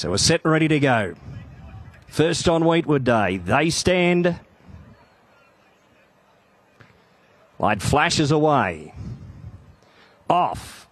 So we're set and ready to go. First on Weetwood Day. They stand. Light flashes away. Off.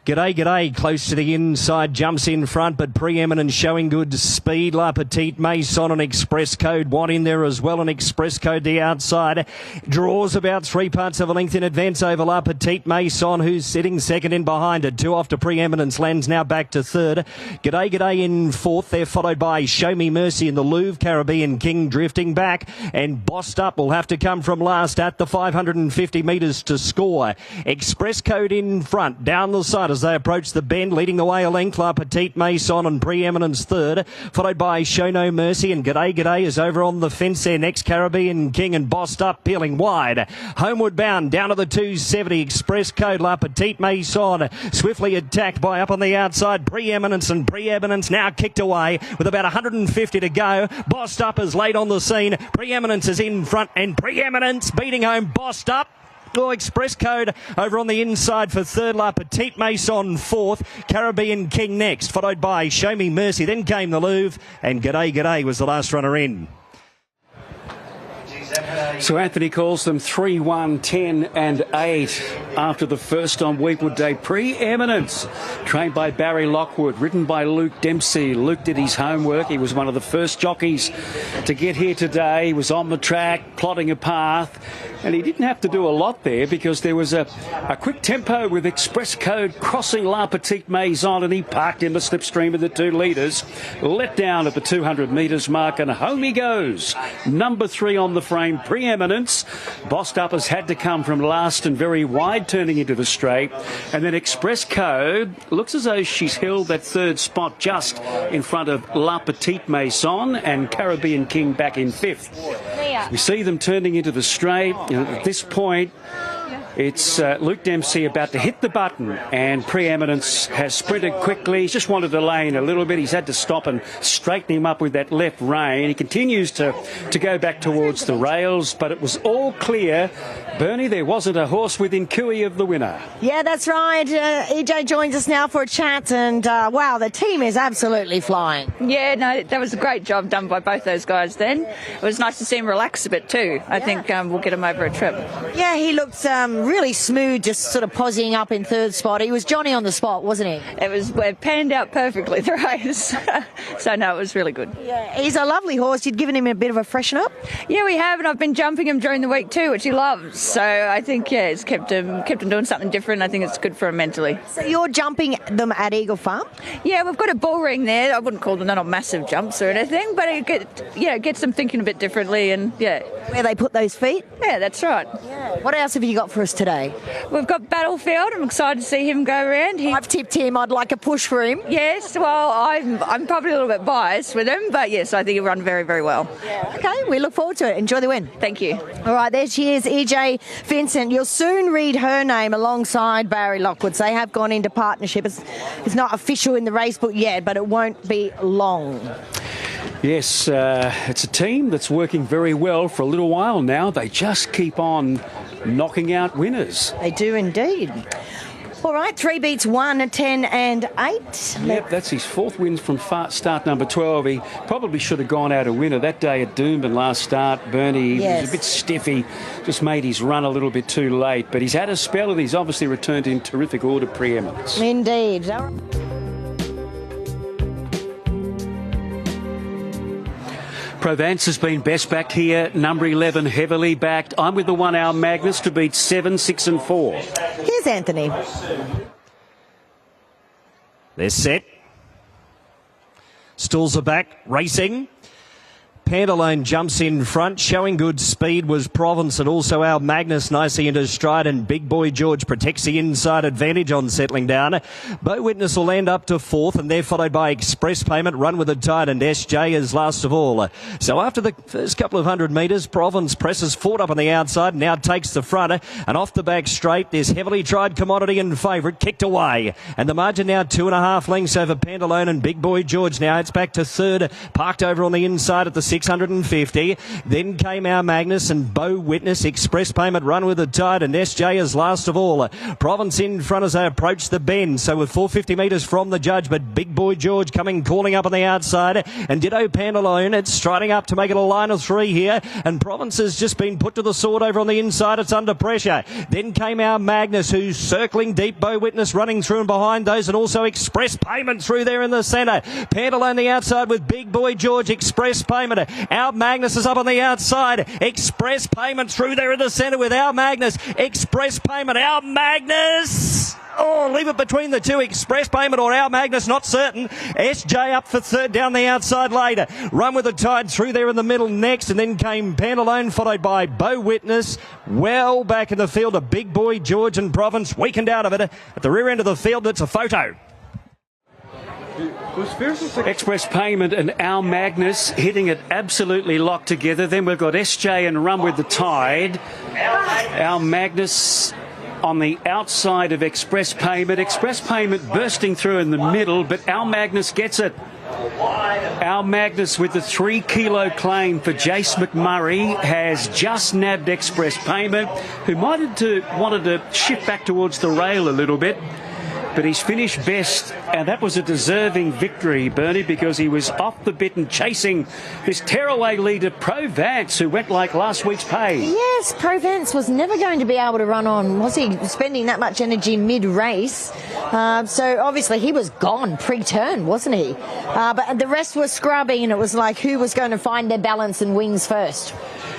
G'day, g'day, close to the inside, jumps in front, but Pre-eminence showing good speed. La Petite Maison and Express Code want in there as well, and Express Code the outside. Draws about 3 parts of a length in advance over La Petite Maison, who's sitting second in behind it. 2 off to Pre-eminence, lands now back to third. G'day, g'day in fourth. They're followed by Show Me Mercy in the Louvre, Caribbean King drifting back, and Bossed Up will have to come from last at the 550 metres to score. Express Code in front, down the side as they approach the bend, leading the way a length. La Petite Maison and Pre-eminence third, followed by Show No Mercy, and G'day G'day is over on the fence there next. Caribbean King and Bossed Up peeling wide. Homeward bound down to the 270. Express Code, La Petite Maison swiftly attacked by up on the outside Pre-eminence, and Pre-eminence now kicked away with about 150 to go. Bossed Up is late on the scene. Pre-eminence is in front, and Pre-eminence beating home Bossed Up. Express Code over on the inside for third. La Petite Maison fourth. Caribbean King next, followed by Show Me Mercy. Then came the Louvre, and G'day G'day was the last runner in. So Anthony calls them 3, 1, 10 and 8 after the first on Weetwood Day. Pre-eminence, trained by Barry Lockwood, ridden by Luke Dempsey. Luke did his homework. He was one of the first jockeys to get here today. He was on the track, plotting a path, and he didn't have to do a lot there because there was a quick tempo with Express Code crossing La Petite Maison, and he parked in the slipstream of the 2 leaders, let down at the 200 metres mark, and home he goes. Number 3 on the frame, Pre-eminence. Bossed Up has had to come from last and very wide turning into the straight, and then Express Code looks as though she's held that third spot just in front of La Petite Maison, and Caribbean King back in 5th. We see them turning into the straight. At this point, it's Luke Dempsey about to hit the button, and Pre-eminence has sprinted quickly. He's just wanted to lane a little bit. He's had to stop and straighten him up with that left rein. He continues to go back towards the rails, but it was all clear. Bernie, there wasn't a horse within cooey of the winner. Yeah, that's right. EJ joins us now for a chat, and wow, the team is absolutely flying. Yeah, no, that was a great job done by both those guys then. It was nice to see him relax a bit too. I think we'll get him over a trip. Yeah, he looked really smooth, just sort of posing up in third spot. He was Johnny on the spot, wasn't he? It panned out perfectly, the race. So, no, it was really good. Yeah, he's a lovely horse. You'd given him a bit of a freshen up? Yeah, we have, and I've been jumping him during the week too, which he loves. So I think, yeah, it's kept him doing something different. I think it's good for him mentally. So you're jumping them at Eagle Farm? Yeah, we've got a bull ring there. I wouldn't call them, they're not massive jumps or anything, but it gets them thinking a bit differently, and yeah. Where they put those feet? Yeah, that's right. Yeah. What else have you got for us today? We've got Battlefield. I'm excited to see him go around. I've tipped him. I'd like a push for him. Yes, well, I'm probably a little bit biased with him, but yes, I think he'll run very, very well. Yeah. Okay, we look forward to it. Enjoy the win. Thank you. All right, there she is, EJ Vincent. You'll soon read her name alongside Barry Lockwood. They have gone into partnership. It's not official in the race book yet, but it won't be long. Yes, it's a team that's working very well for a little while now. They just keep on knocking out winners. They do indeed. All right, 3 beats 1, 10 and 8. Yep, that's his 4th win from start number 12. He probably should have gone out a winner that day at Toowoomba last start. Bernie was a bit stiffy, just made his run a little bit too late. But he's had a spell, and he's obviously returned in terrific order, Pre-eminence. Indeed. Provence has been best backed here, number 11 heavily backed. I'm with the 1 hour Magnus to beat 7, 6 and 4. Here's Anthony. They're set. Stalls are back, racing. Pantalone jumps in front, showing good speed was Provence, and also our Magnus nicely into stride, and Big Boy George protects the inside advantage on settling down. Bow Witness will end up to 4th, and they're followed by Express Payment, Run with the Tide, and SJ is last of all. So after the first couple of 100 metres, Provence presses forward up on the outside, now takes the front, and off the back straight, there's Heavily Tried Commodity and Favourite, kicked away, and the margin now 2.5 lengths over Pantalone and Big Boy George. Now it's back to third, parked over on the inside at the 650. Then came our Magnus and Bo Witness. Express Payment run with the tide, and SJ is last of all. Province in front as they approach the bend. So with 450 metres from the judge, but Big Boy George calling up on the outside, and Ditto Pandalone. It's striding up to make it a line of three here, and Province has just been put to the sword over on the inside. It's under pressure. Then came our Magnus, who's circling deep. Bo Witness running through and behind those, and also Express Payment through there in the centre. Pandalone the outside with Big Boy George. Express Payment. Our Magnus is up on the outside. Express Payment through there in the centre with our Magnus. Express Payment. Our Magnus. Oh, leave it between the two. Express Payment or our Magnus, not certain. SJ up for third down the outside later. Run with the tide through there in the middle next, and then came Pandalone, followed by Bo Witness. Well back in the field, a Big Boy George and Province weakened out of it. At the rear end of the field, it's a photo. Express Payment and Our Magnus hitting it absolutely locked together. Then we've got SJ and Run with the Tide. Our Magnus on the outside of Express Payment. Express Payment bursting through in the middle, but Our Magnus gets it. Our Magnus with the 3 kilo claim for Jace McMurray has just nabbed Express Payment, who wanted to shift back towards the rail a little bit. But he's finished best, and that was a deserving victory, Bernie, because he was off the bit and chasing this tearaway leader, Pro Vance, who went like last week's pay. Yes, Pro Vance was never going to be able to run on, was he? Spending that much energy mid-race. So obviously he was gone pre-turn, wasn't he? But the rest were scrubbing, and it was like who was going to find their balance and wings first.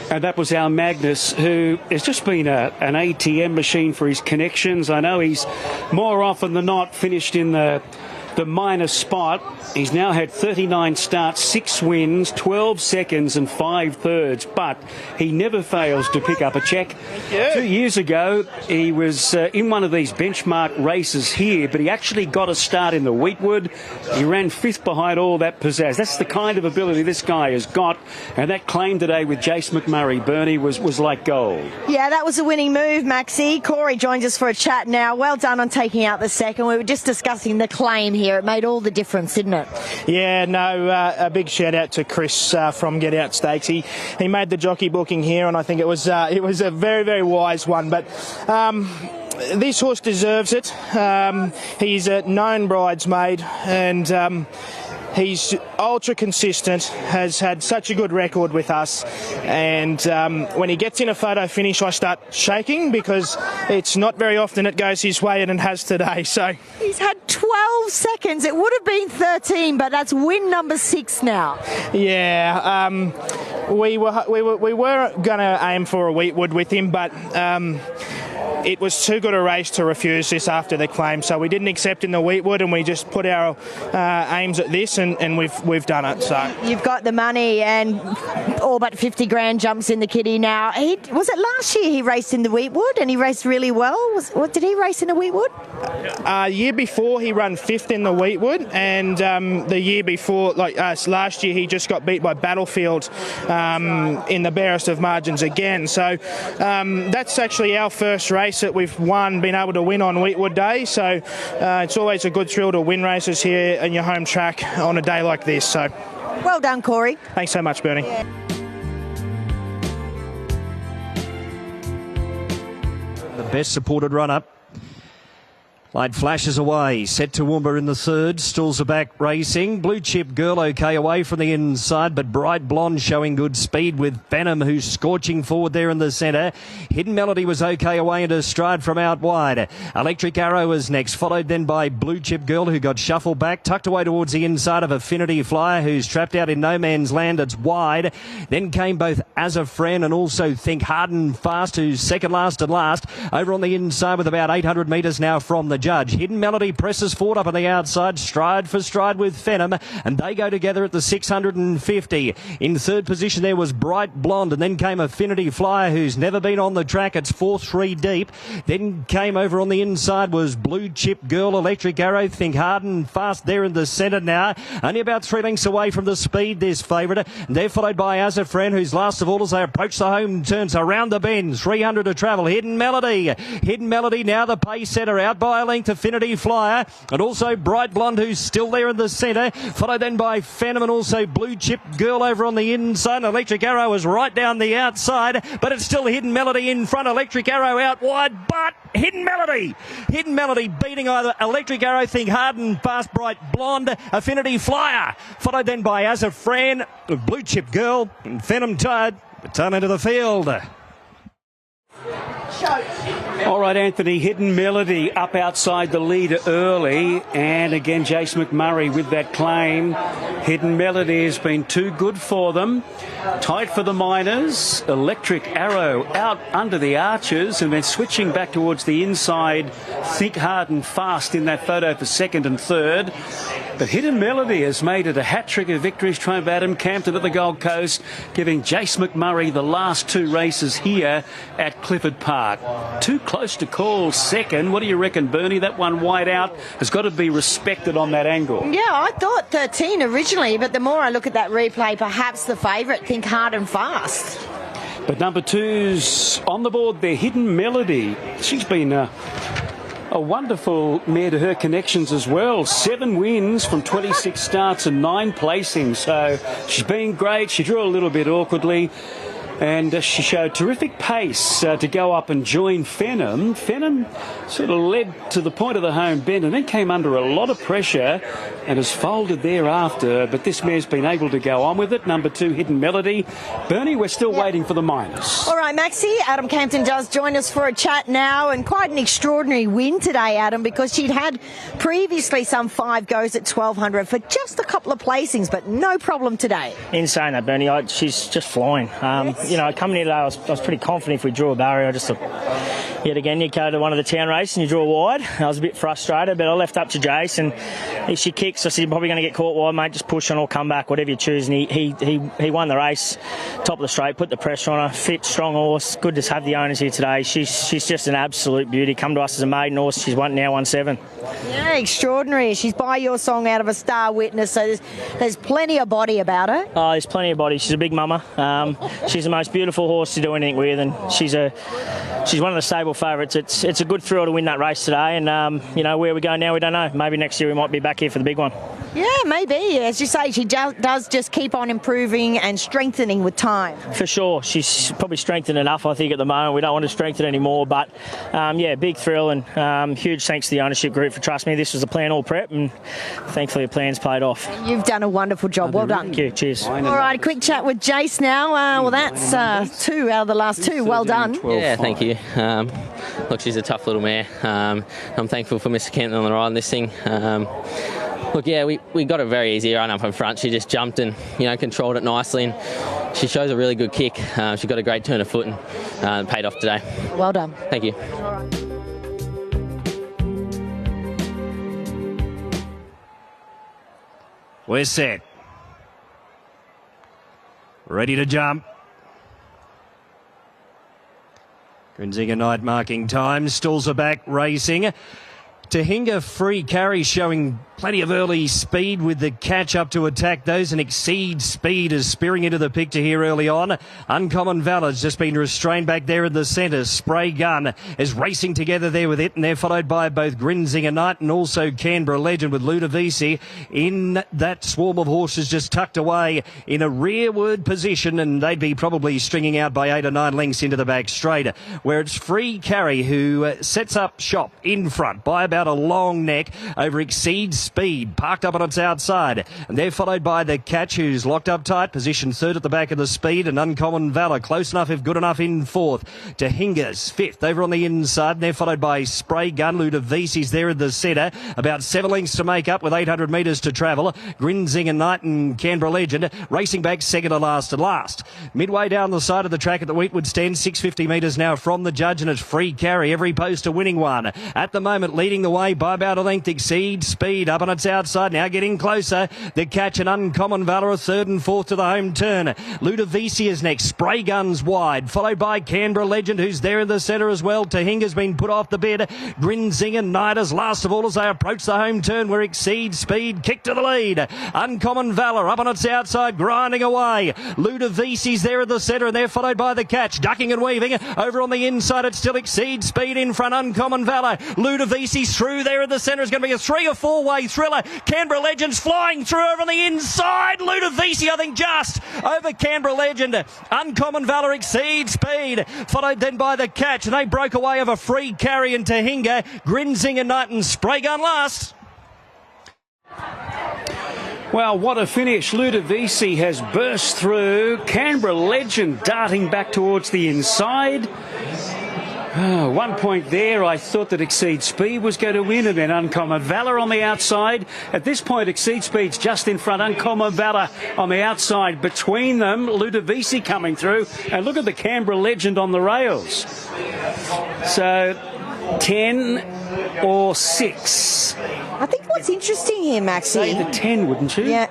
And that was our Magnus, who has just been an ATM machine for his connections. I know he's more often than not finished in the minor spot. He's now had 39 starts, 6 wins, 12 seconds and 5 thirds, but he never fails to pick up a check. 2 years ago, he was in one of these benchmark races here, but he actually got a start in the Weetwood. He ran 5th behind all that pizzazz. That's the kind of ability this guy has got, and that claim today with Jace McMurray, Bernie, was like gold. Yeah, that was a winning move, Maxie. Corey joins us for a chat now. Well done on taking out the second. We were just discussing the claim here. It made all the difference, didn't it? Yeah, no, a big shout out to Chris from Get Out Stakes. He made the jockey booking here, and I think it was a very, very wise one. But this horse deserves it. He's a known bridesmaid, and he's ultra consistent, has had such a good record with us, and when he gets in a photo finish I start shaking because it's not very often it goes his way, and it has today. So he's had 12 seconds. It would have been 13, but that's win number 6 now. Yeah, we were going to aim for a Weetwood with him, but it was too good a race to refuse this after the claim, so we didn't accept in the Weetwood, and we just put our aims at this, and we've done it. So you've got the money, and all but 50 grand jumps in the kitty now. Was it last year he raced in the Weetwood, and he raced really well? Did he race in the Weetwood? Year before he ran 5th in the Weetwood, and the year before, last year, he just got beat by Battlefield in the barest of margins again. So that's actually our first race that we've been able to win on Weetwood Day, so it's always a good thrill to win races here in your home track on a day like this. So well done, Corey. Thanks so much, Bernie. Yeah. The best supported run-up. Light flashes away, set Toowoomba in the third, Stills are back racing. Blue Chip Girl okay away from the inside, but Bright Blonde showing good speed with Venom, who's scorching forward there in the centre. Hidden Melody was okay away into stride from out wide. Electric Arrow is next, followed then by Blue Chip Girl, who got shuffled back, tucked away towards the inside of Affinity Flyer, who's trapped out in no man's land. It's wide. Then came both As a Friend and also Think Hard and Fast, who's second last and last, over on the inside with about 800 metres now from the judge. Hidden Melody presses forward up on the outside, stride for stride with Venom, and they go together at the 650. In third position there was Bright Blonde, and then came Affinity Flyer, who's never been on the track. It's 4-3 deep. Then came over on the inside was Blue Chip Girl, Electric Arrow, Think Hard and Fast there in the centre now. Only about 3 lengths away from the speed, this favourite. And they're followed by As a Friend, who's last of all as they approach the home turns around the bend. 300 to travel. Hidden Melody now the pace setter out by length, Affinity Flyer, and also Bright Blonde, who's still there in the centre, followed then by Phantom and also Blue Chip Girl over on the inside. Electric Arrow is right down the outside, but it's still Hidden Melody in front. Electric Arrow out wide, but Hidden Melody beating either Electric Arrow, Think Hard and Fast, Bright Blonde, Affinity Flyer, followed then by Azafran, Blue Chip Girl, and Phantom Tide. Return into the field. All right, Anthony, Hidden Melody up outside the leader early, and again Jace McMurray with that claim. Hidden Melody has been too good for them. Tight for the Miners. Electric Arrow out under the arches, and then switching back towards the inside. Think Hard and Fast in that photo for second and third. But Hidden Melody has made it a hat-trick of victories, trained by Adam Campton at the Gold Coast, giving Jace McMurray the last two races here at Clifford Park. Too close to call second. What do you reckon, Bernie? That one wide out has got to be respected on that angle. Yeah, I thought 13 originally, but the more I look at that replay, perhaps the favourite, Think Hard and Fast. But number two's on the board there, Hidden Melody. She's been a wonderful mare to her connections as well. 7 wins from 26 starts and 9 placings. So she's been great. She drew a little bit awkwardly. And she showed terrific pace to go up and join Phantom. Phantom sort of led to the point of the home bend and then came under a lot of pressure and has folded thereafter. But this mare's been able to go on with it. Number 2, Hidden Melody. Bernie, we're still waiting for the Miners. All right, Maxie, Adam Campton does join us for a chat now, and quite an extraordinary win today, Adam, because she'd had previously some 5 goes at 1200 for just a couple of placings, but no problem today. Insane that, Bernie. She's just flying. You know, coming in today, I was pretty confident if we drew a barrier. I just thought, yet again, you go to one of the town races and you draw wide. I was a bit frustrated, but I left up to Jace, and if she kicks, I said, you're probably going to get caught wide, mate. Just push on or come back, whatever you choose. And he won the race, top of the straight, put the pressure on her. Fit, strong horse. Good to have the owners here today. She's just an absolute beauty. Come to us as a maiden horse. She's won 7. Yeah, extraordinary. She's by your song out of a Star Witness, so there's plenty of body about her. Oh, there's plenty of body. She's a big mama. She's the most beautiful horse to do anything with, and she's one of the stable favourites. It's a good thrill to win that race today, and you know, where we go now, we don't know. Maybe next year we might be back here for the big one. Yeah, maybe. As you say, she does just keep on improving and strengthening with time. For sure. She's probably strengthened enough, I think, at the moment. We don't want to strengthen anymore, but yeah, big thrill, and huge thanks to the ownership group for trusting me. This was the plan all prep, and thankfully the plan's paid off. You've done a wonderful job. Well done. Thank you. Cheers. All right, a quick chat with Jace now. Well, that's 2 out of the last 2. Well done. Yeah, thank you. Look, she's a tough little mare. I'm thankful for Mr. Kenton on the ride on this thing. Look, yeah, we got a very easy run up in front. She just jumped and, you know, controlled it nicely, and she shows a really good kick. She got a great turn of foot and paid off today. Well done. Thank you. We're set. Ready to jump. Grinzinger Knight marking time. Stalls are back racing. Tahinga Free Carry showing plenty of early speed with the catch up to attack those, and Exceed Speed is spearing into the picture here early on. Uncommon Valor's just been restrained back there in the centre. Spray Gun is racing together there with it, and they're followed by both Grinzinger Knight and also Canberra Legend with Devisci in that swarm of horses just tucked away in a rearward position, and they'd be probably stringing out by 8 or 9 lengths into the back straight, where it's Free Carry who sets up shop in front by about a long neck over Exceed Speed, parked up on its outside, and they're followed by the Catch, who's locked up tight, position 3rd at the back of the Speed, and Uncommon Valour close enough if good enough in 4th. Tahinga's 5th over on the inside, and they're followed by Spray Gun. Devici's there in the centre, about 7 lengths to make up with 800 metres to travel. Grinzinger Knight and Canberra Legend racing back second to last and last. Midway down the side of the track at the Weetwood stand, 650 metres now from the judge, and it's Free Carry, every poster winning one. At the moment leading the way by about a length. Exceed Speed up on its outside, now getting closer. The Catch and Uncommon Valour 3rd and 4th to the home turn. Devisci is next. Spray Guns wide, followed by Canberra Legend, who's there in the centre as well. Tahinga's been put off the bed. Grinzinger Knight as last of all as they approach the home turn, where Exceed Speed kicked to the lead. Uncommon Valour up on its outside, grinding away. Devici's there in the centre, and they're followed by the Catch, ducking and weaving. Over on the inside, it's still Exceed Speed in front. Uncommon Valour. Devisci race through there in the centre. Is going to be a 3 or 4 way thriller. Canberra Legends flying through over on the inside. Devisci, I think, just over Canberra Legend. Uncommon Valour exceeds speed, followed then by the Catch, and they broke away over Free Carry and Tahinga. Grinzinger, Knight and Spray Gun last. Well, what a finish. Devisci has burst through. Canberra Legend darting back towards the inside. 1 point there. I thought that Exceed Speed was going to win, and then Uncommon Valour on the outside. At this point, Exceed Speed's just in front. Uncommon Valour on the outside. Between them, Devisci coming through. And look at the Canberra Legend on the rails. So 10 or 6. I think what's interesting here, Maxie... Say the 10, wouldn't you? Yeah,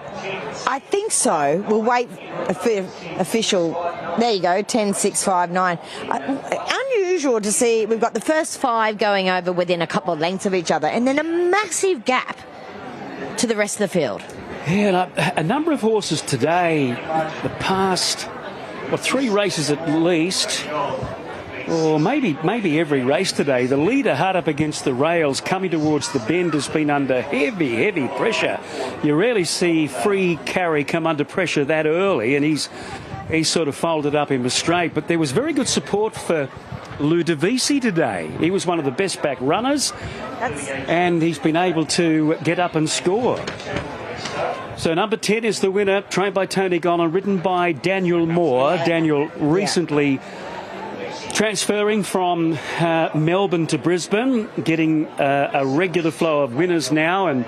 I think so. We'll wait for official... There you go, 10, 6, 5, 9. Unusual to see. We've got the first 5 going over within a couple of lengths of each other, and then a massive gap to the rest of the field. Yeah, a number of horses today, the past, 3 races at least... Or maybe every race today, the leader hard up against the rails coming towards the bend has been under heavy pressure. You rarely see Free Carry come under pressure that early, and he's sort of folded up in the straight. But there was very good support for Devisci today. He was one of the best back runners, and he's been able to get up and score. So number 10 is the winner, trained by Tony Gonner, ridden by Daniel Moore. Daniel recently... transferring from Melbourne to Brisbane, getting a regular flow of winners now, and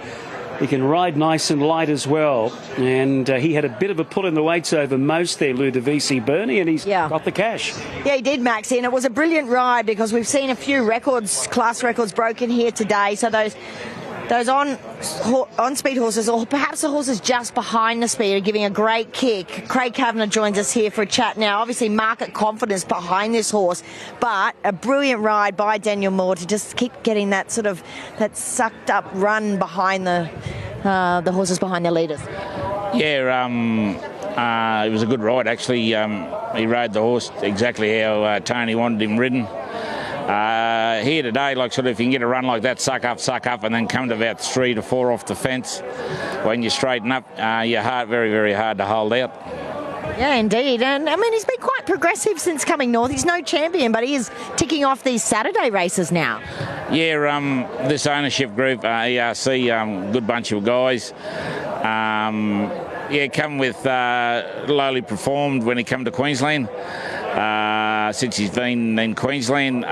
he can ride nice and light as well. And he had a bit of a pull in the weights over most there, Devisci, Bernie, and he's got the cash. Yeah, he did, Maxie, and it was a brilliant ride because we've seen a few class records broken here today. So those on-speed horses, or perhaps the horses just behind the speed, are giving a great kick. Craig Kavanagh joins us here for a chat now. Obviously, market confidence behind this horse, but a brilliant ride by Daniel Moore to just keep getting that sort of sucked-up run behind the horses behind their leaders. Yeah, it was a good ride, actually. He rode the horse exactly how Tony wanted him ridden. Here today, if you can get a run like that, suck up, and then come to about 3 to 4 off the fence. When you straighten up, you're very, very hard to hold out. Yeah, indeed. And, I mean, he's been quite progressive since coming north. He's no champion, but he is ticking off these Saturday races now. Yeah, this ownership group, ERC, good bunch of guys. Come with lowly performed when he come to Queensland. Since he's been in Queensland,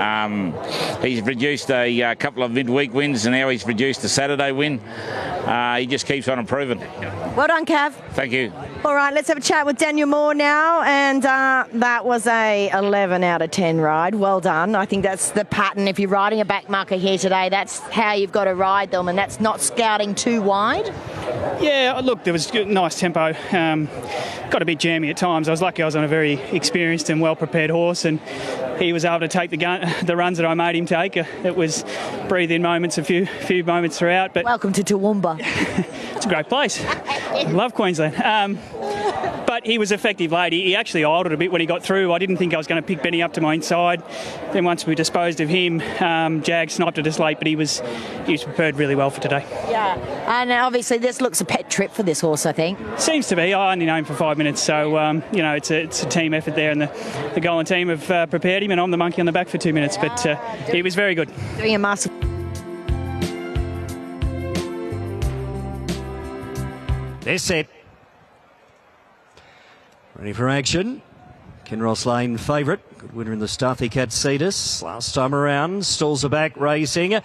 he's produced a couple of midweek wins, and now he's produced a Saturday win. He just keeps on improving. Well done, Cav. Thank you. All right, let's have a chat with Daniel Moore now, and that was a 11 out of 10 ride. Well done. I think that's the pattern. If you're riding a back marker here today, that's how you've got to ride them, and that's not scouting too wide. Yeah, look, there was nice tempo. Got a bit jammy at times. I was lucky I was on a very experienced and well-prepared horse, and he was able to take the runs that I made him take. It was breathe-in moments, a few moments throughout. But welcome to Toowoomba. It's a great place. Love Queensland. But he was effective late. He actually idled a bit when he got through. I didn't think I was going to pick Benny up to my inside. Then once we disposed of him, Jag sniped it us late, but he was prepared really well for today. Yeah, and obviously this looks a pet trip for this horse, I think. Seems to be. I only know him for 5 minutes, so it's a team effort there, and the Gollan team have prepared him, and I'm the monkey on the back for 2 minutes. But he was very good. Doing a master. They're set. Ready for action. Kinross Lane favourite. Good winner in the Starthy Cat Cetus. Last time around, stalls are back racing.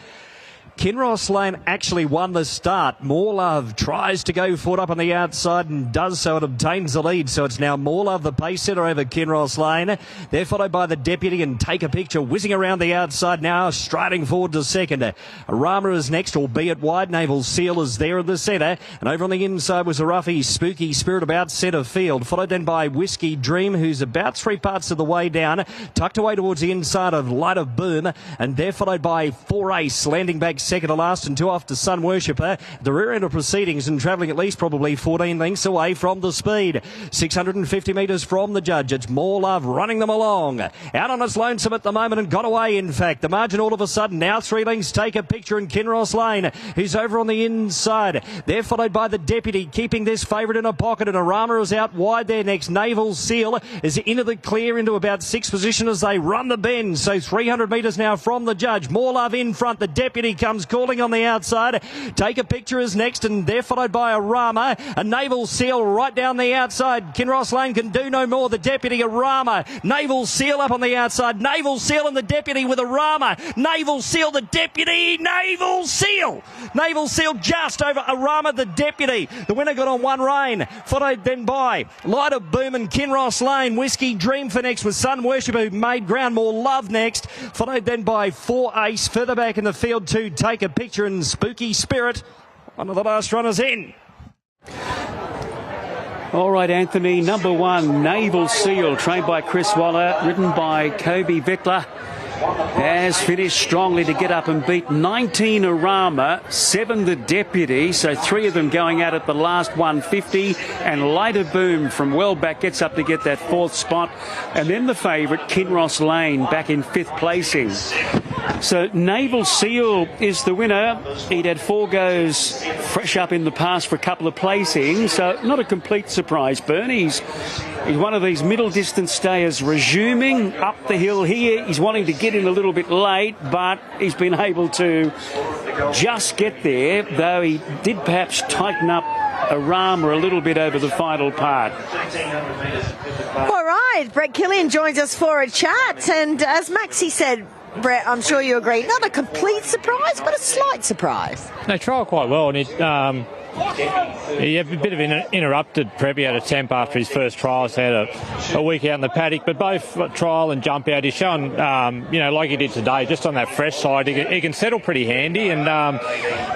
Kinross Lane actually won the start. More Love tries to go forward up on the outside and does so. It obtains the lead. So it's now More Love, the pace setter, over Kinross Lane. They're followed by the Deputy and Take a Picture, whizzing around the outside now, striding forward to second. Arama is next, albeit wide. Naval Seal is there in the centre. And over on the inside was a roughie, Spooky Spirit, about centre field. Followed then by Whiskey Dream, who's about 3 parts of the way down. Tucked away towards the inside of Light of Boom. And they're followed by 4 Ace, landing back second to last and 2 off to Sun Worshipper. The rear end of proceedings and travelling at least probably 14 lengths away from the speed. 650 metres from the judge. It's More Love running them along. Out on its lonesome at the moment and got away, in fact. The margin all of a sudden now 3 lengths. Take a Picture and Kinross Lane, who's over on the inside. They're followed by the Deputy, keeping this favourite in a pocket, and Arama is out wide there next. Naval Seal is into the clear into about 6th position as they run the bend. So 300 metres now from the judge. More Love in front. The Deputy comes calling on the outside. Take a Picture is next, and they're followed by Arama. A Naval Seal right down the outside. Kinross Lane can do no more. The Deputy, Arama. Naval Seal up on the outside. Naval Seal and the Deputy with Arama. Naval Seal, the Deputy. Naval Seal. Naval Seal just over Arama, the Deputy. The winner got on 1 rein. Followed then by Light of Boom and Kinross Lane. Whiskey Dream for next with Sun Worshipper, who made ground. More Love next. Followed then by 4 Ace. Further back in the field to Take a Picture and Spooky Spirit. One of the last runners in. All right, Anthony, number 1, Naval Seal, trained by Chris Waller, ridden by Kobe Vickler, has finished strongly to get up and beat 19 Arama, 7 the Deputy, so 3 of them going out at the last 150, and Light of Boom from well back gets up to get that 4th spot, and then the favourite Kinross Lane back in 5th placing. So Naval Seal is the winner. He'd had 4 goes fresh up in the past for a couple of placings, so not a complete surprise. Bernie's one of these middle distance stayers resuming up the hill here. He's wanting to get in a little bit late, but he's been able to just get there, though he did perhaps tighten up Arama a little bit over the final part. All right, Brett Killian joins us for a chat, and as Maxie said, Brett, I'm sure you agree, not a complete surprise, but a slight surprise. They trialled quite well, and he had a bit of an interrupted prep. He had a temp after his first trials, had a week out in the paddock, but both trial and jump out, he's shown, like he did today, just on that fresh side, he can settle pretty handy, and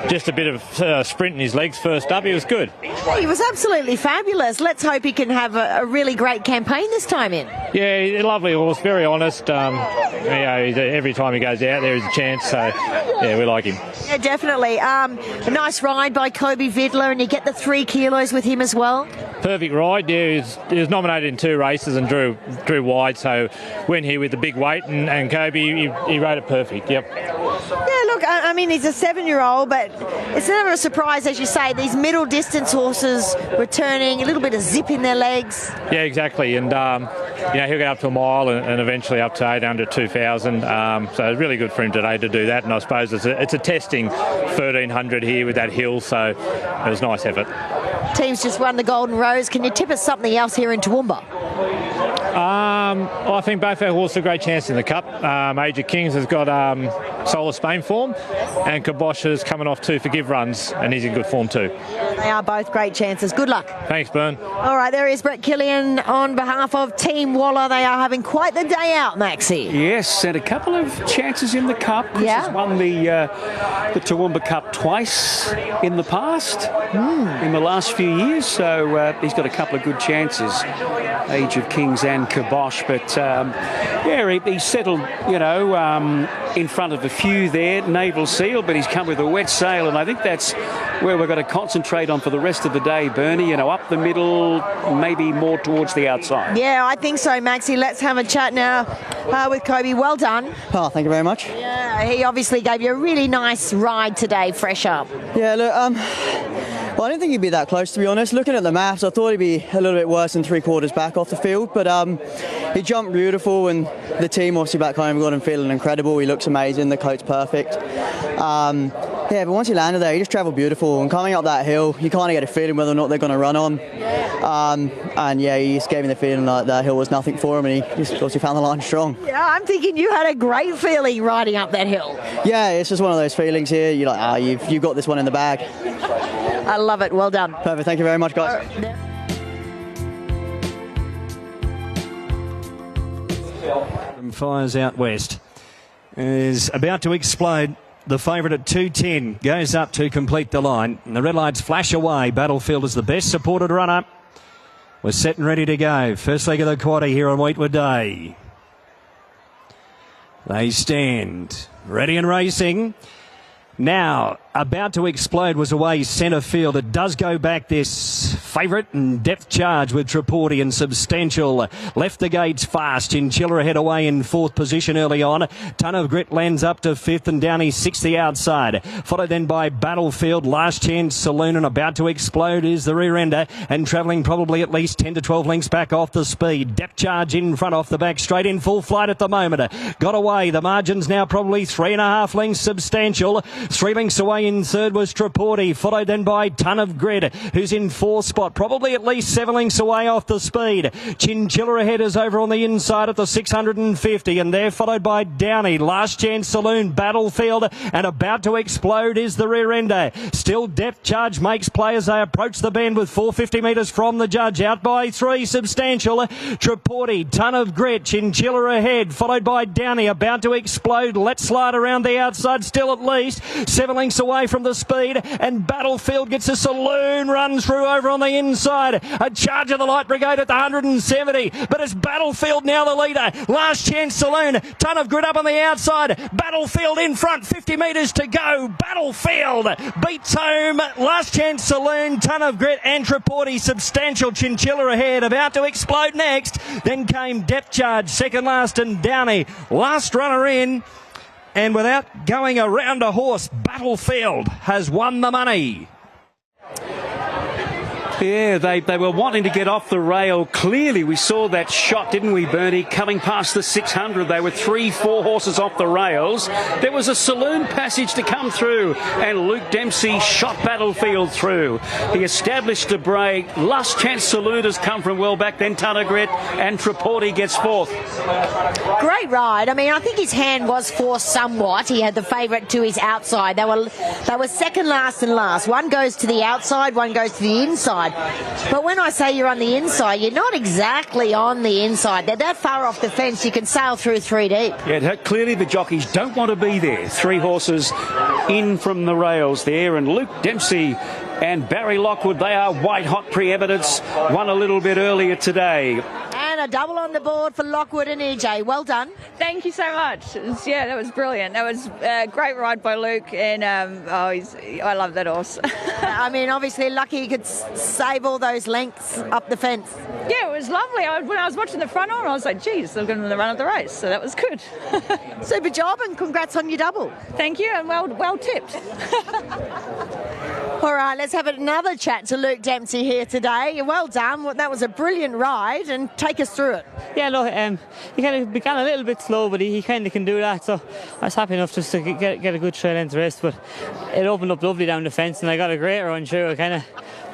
just a bit of sprint in his legs first up, he was good. He was absolutely fabulous. Let's hope he can have a really great campaign this time in. Yeah, he's a lovely horse, very honest. Every time he goes out, there is a chance, so yeah, we like him. Yeah, definitely. A nice ride by Kobe Vidler, and you get the 3 kilos with him as well. Perfect ride. Yeah, he was nominated in 2 races and drew wide, so went here with the big weight, and Kobe, he rode it perfect. Yep. Yeah, look, I mean, he's a 7-year-old, but it's never a surprise, as you say, these middle distance horses returning, a little bit of zip in their legs. Yeah, exactly, and he'll get up to a mile and eventually up to 800, 2,000. So it's really good for him today to do that, and I suppose it's a testing 1,300 here with that hill, so it was a nice effort. Team's just won the Golden Rose. Can you tip us something else here in Toowoomba? I think both our horses have a great chance in the Cup. Age of Kings has got Solar Spain form, and Kibosh is coming off 2 forgive runs, and he's in good form too. They are both great chances. Good luck. Thanks, Bern. All right, there is Brett Killian on behalf of Team Waller. They are having quite the day out, Maxie. Yes, and a couple of chances in the Cup. Chris has won the Toowoomba Cup twice in the past, in the last few years, so he's got a couple of good chances. Age of Kings and Kibosh, but he's settled, in front of a few there. Naval Seal, but he's come with a wet sail, and I think that's where we're going to concentrate on for the rest of the day, Bernie. Up the middle, maybe more towards the outside. Yeah, I think so, Maxie. Let's have a chat now with Kobe. Well done. Oh, thank you very much. Yeah, he obviously gave you a really nice ride today, fresh up. Yeah, look, well, I didn't think he'd be that close, to be honest. Looking at the maps, I thought he'd be a little bit worse than 3/4 back off the field, but he jumped beautiful, and the team obviously back home got him feeling incredible. He looks amazing, the coat's perfect. But once he landed there, he just travelled beautiful, and coming up that hill, you kind of get a feeling whether or not they're going to run on. He just gave me the feeling like that hill was nothing for him, and he just obviously found the line strong. Yeah, I'm thinking you had a great feeling riding up that hill. Yeah, it's just one of those feelings here. You're like, you've got this one in the bag. I love it. Well done. Perfect. Thank you very much, guys. Fires out west. Is about to explode. The favourite at 2:10 goes up to complete the line. And the red lights flash away. Battlefield is the best supported runner. We're set and ready to go. First leg of the quarter here on Weetwood Day. They stand ready and racing. Now, About to Explode was away centre field. It does go back, this favourite, and Depth Charge with Traporti and Substantial. Left the gates fast. Chinchilla ahead away in fourth position early on. Ton of Grit lands up to fifth and Downey sixth the outside. Followed then by Battlefield, Last Chance Saloon, and About to Explode is the rear ender and travelling probably at least 10 to 12 lengths back off the speed. Depth Charge in front off the back straight in full flight at the moment. Got away. The margin's now probably 3.5 lengths Substantial. 3 lengths away in third was Traporti, followed then by Ton of Grit, who's in fourth spot, probably at least 7 lengths away off the speed. Chinchilla ahead is over on the inside at the 650, and they're followed by Downey, Last Chance Saloon, Battlefield, and About to Explode is the rear ender. Still Depth Charge makes play as they approach the bend with 450 metres from the judge. Out by 3, Substantial, Traporti, Ton of Grit, Chinchilla ahead, followed by Downey, About to Explode. Let's slide around the outside, still at least 7 lengths away from the speed, and Battlefield gets a saloon run through over on the inside. A charge of the Light Brigade at the 170, but it's Battlefield now the leader. Last Chance Saloon, Ton of Grit up on the outside. Battlefield in front, 50 metres to go. Battlefield beats home Last Chance Saloon, Ton of Grit and Traporti. Substantial, Chinchilla ahead. About to Explode next. Then came Depth Charge, second last, and Downey last runner in. And without going around a horse, Battlefield has won the money. Yeah, they were wanting to get off the rail. Clearly, we saw that shot, didn't we, Bernie? Coming past the 600, they were 3-4 horses off the rails. There was a saloon passage to come through, and Luke Dempsey shot Battlefield through. He established a break. Last Chance Saloon has come from well back, then Ton of Grit, and Traporti gets fourth. Great ride. I mean, I think his hand was forced somewhat. He had the favourite to his outside. They were second last and last. One goes to the outside, one goes to the inside. But when I say you're on the inside, you're not exactly on the inside. They're that far off the fence, you can sail through 3 deep. Yeah, clearly the jockeys don't want to be there. 3 horses in from the rails there, and Luke Dempsey and Barry Lockwood, they are white-hot Pre-eminence, won a little bit earlier today. And a double on the board for Lockwood and EJ. Well done. Thank you so much. That was brilliant. That was a great ride by Luke, and I love that horse. I mean, obviously lucky he could save all those lengths up the fence. Yeah, it was lovely. When I was watching the front on, I was like, geez, they're going to run of the race, so that was good. Super job, and congrats on your double. Thank you, and well tipped. All right, let's have another chat to Luke Dempsey here today. Well done. That was a brilliant ride, and take us through it. Yeah, look, he kind of began a little bit slow, but he kind of can do that, so I was happy enough just to get a good trail length rest, but it opened up lovely down the fence, and I got a great run through. I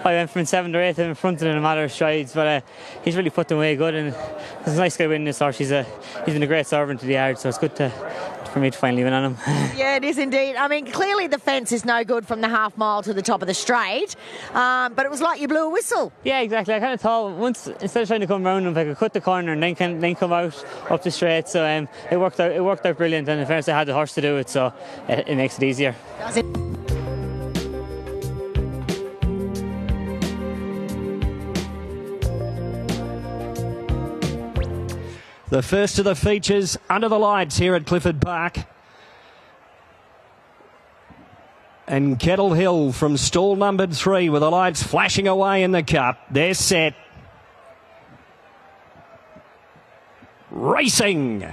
went from 7 to 8 in front of him in a matter of strides, but he's really put them away good, and it's a nice guy winning this horse. He's been a great servant to the yard, so it's good for me to finally win on him. Yeah, it is indeed. I mean, clearly the fence is no good from the half mile to the top of the straight, but it was like you blew a whistle. Yeah, exactly. I kind of thought once, instead of trying to come around him, if I could cut the corner and then come out up the straight, so it worked out brilliant, and in fairness, I had the horse to do it, so it makes it easier. Does it? The first of the features under the lights here at Clifford Park. And Kettle Hill from stall numbered 3 with the lights flashing away in the cup. They're set. Racing.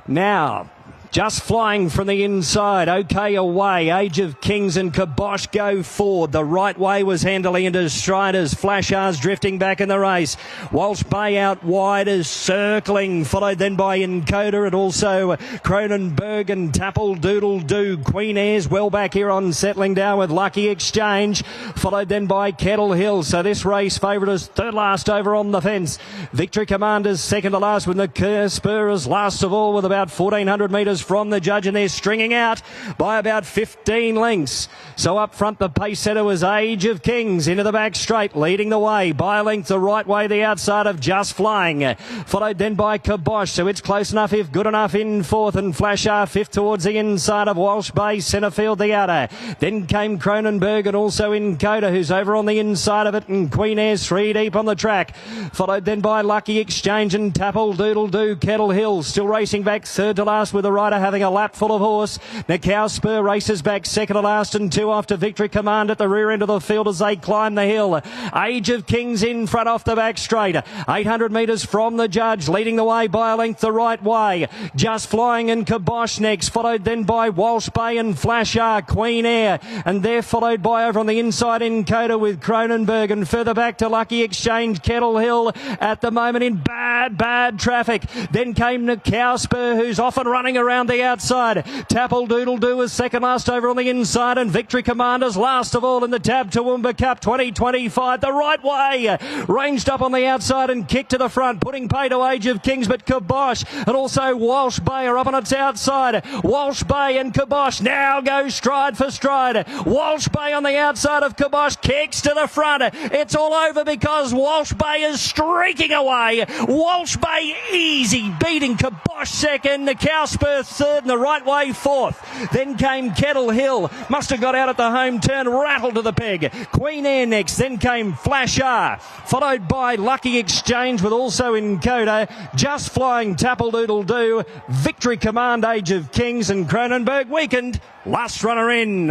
Now, just flying from the inside. OK away. Age of Kings and Kibosh go forward. The right way was handily into Striders. Flashers drifting back in the race. Walsh Bay out wide is circling. Followed then by Encoder and also Cronenberg and Tapple Doodle Doo. Queen Air's well back here on settling down with Lucky Exchange. Followed then by Kettle Hill. So this race favourite is third last over on the fence. Victory Commander's second to last with the Spur is last of all with about 1,400 metres from the judge, and they're stringing out by about 15 lengths. So up front, the pace setter was Age of Kings into the back straight, leading the way by a length the right way, the outside of Just Flying. Followed then by Kibosh, so it's close enough if good enough in fourth, and Flasher fifth towards the inside of Walsh Bay, centre field the outer. Then came Cronenberg and also Encoder, who's over on the inside of it, and Queen Air's 3 deep on the track. Followed then by Lucky Exchange and Tapple Doodle Doo. Kettle Hill still racing back third to last with the right Strider having a lap full of horse. Nicau Spur races back second to last and 2 after Victory Command at the rear end of the field as they climb the hill. Age of Kings in front off the back straight. 800 metres from the judge, leading the way by a length the right way. Just Flying and Kibosh next, followed then by Walsh Bay and Flasher, Queen Air, and they're followed by over on the inside in Coda with Cronenberg, and further back to Lucky Exchange, Kettle Hill at the moment in bad traffic. Then came Nicau Spur, who's off and running around the outside. Tapple Doodle Doo was second last over on the inside, and Victory Commanders last of all in the Tab Toowoomba Cup 2025. The right way, ranged up on the outside and kicked to the front, putting pay to Age of Kings, but Kibosh and also Walsh Bay are up on its outside. Walsh Bay and Kibosh now go stride for stride. Walsh Bay on the outside of Kibosh, kicks to the front. It's all over because Walsh Bay is streaking away. Walsh Bay easy, beating Kibosh second, Nicau Spur third, and the right way fourth. Then came Kettle Hill, must have got out at the home turn, rattled to the peg. Queen Air next, then came Flasher, followed by Lucky Exchange with also in Coda, Just Flying, Tapple Doodle Doo, Victory Command, Age of Kings, and Cronenberg Weekend, last runner in.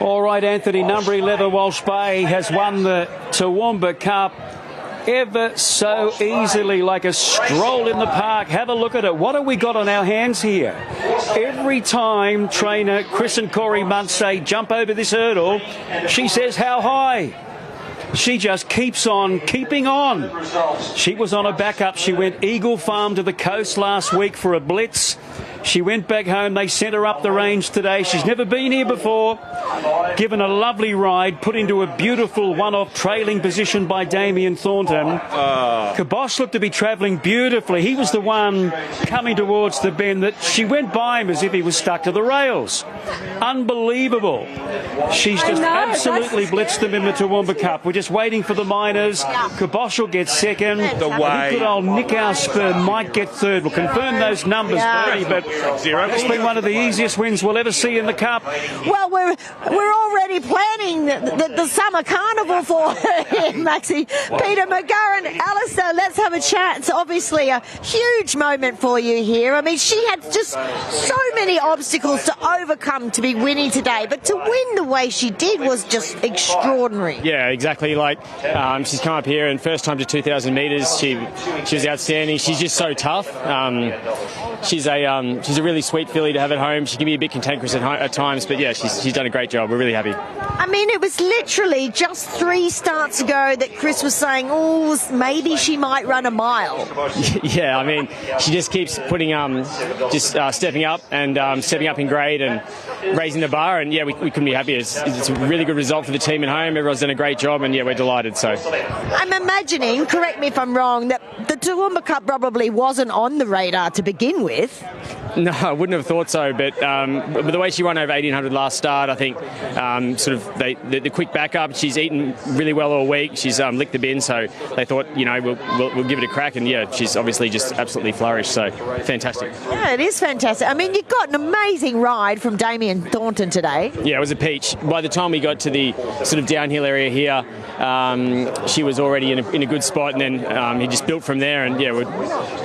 All right, Anthony, number 11, Walsh Bay, has won the Toowoomba Cup ever so easily, like a stroll in the park. Have a look at it. What have we got on our hands here? Every time trainer Chris and Corey Munt say jump over this hurdle, she says how high? She just keeps on keeping on. She was on a backup. She went Eagle Farm to the coast last week for a blitz. She went back home. They sent her up the range today. She's never been here before. Given a lovely ride, put into a beautiful one-off trailing position by Damien Thornton. Kibosh looked to be travelling beautifully. He was the one coming towards the bend that she went by him as if he was stuck to the rails. Unbelievable. She's just absolutely blitzed them in the Toowoomba Cup. We're just waiting for the minors. Kibosh will get second. The way. Good old Nicau Spur might get third. We'll confirm those numbers, Bertie, but it's been one of the easiest wins we'll ever see in the Cup. Well, we're already planning the summer carnival for her, Maxie. Peter McGurran, Alistair, let's have a chat. It's obviously a huge moment for you here. I mean, she had just so many obstacles to overcome to be winning today, but to win the way she did was just extraordinary. Yeah, exactly. Like she's come up here and first time to 2,000 metres. She was outstanding. She's just so tough. She's a really sweet filly to have at home. She can be a bit cantankerous at times, but yeah, she's done a great job. We're really happy. I mean, it was literally just 3 starts ago that Chris was saying, oh, maybe she might run a mile. Yeah, I mean, she just keeps putting, stepping up and stepping up in grade and raising the bar, and yeah, we couldn't be happier. It's a really good result for the team at home. Everyone's done a great job, and yeah, we're delighted. So I'm imagining, correct me if I'm wrong, that the Toowoomba Cup probably wasn't on the radar to begin with. No, I wouldn't have thought so, but the way she won over 1,800 last start, I think the quick backup, she's eaten really well all week. She's licked the bin, so they thought, we'll give it a crack, and yeah, she's obviously just absolutely flourished, so fantastic. Yeah, it is fantastic. I mean, you got an amazing ride from Damien Thornton today. Yeah, it was a peach. By the time we got to the sort of downhill area here, she was already in a good spot, and then he just built from there, and yeah, we're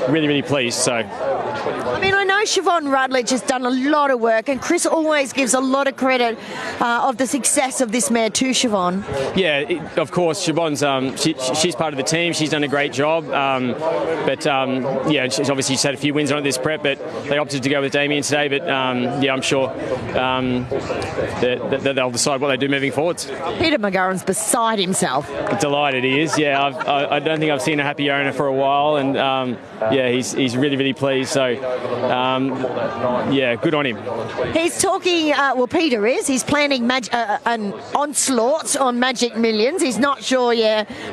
really, really pleased, so. I mean, I know Siobhan Rutledge has done a lot of work, and Chris always gives a lot of credit of the success of this mare to Siobhan. Yeah, of course, Siobhan's she's part of the team. She's done a great job, yeah, she's obviously had a few wins on at this prep, but they opted to go with Damien today. But yeah, I'm sure that they'll decide what they do moving forwards. Peter McGurran's beside himself. Delighted he is. Yeah, I don't think I've seen a happy owner for a while, and yeah, he's really, really pleased. So yeah, good on him. He's talking, well, Peter is. He's planning an onslaught on Magic Millions. He's not sure,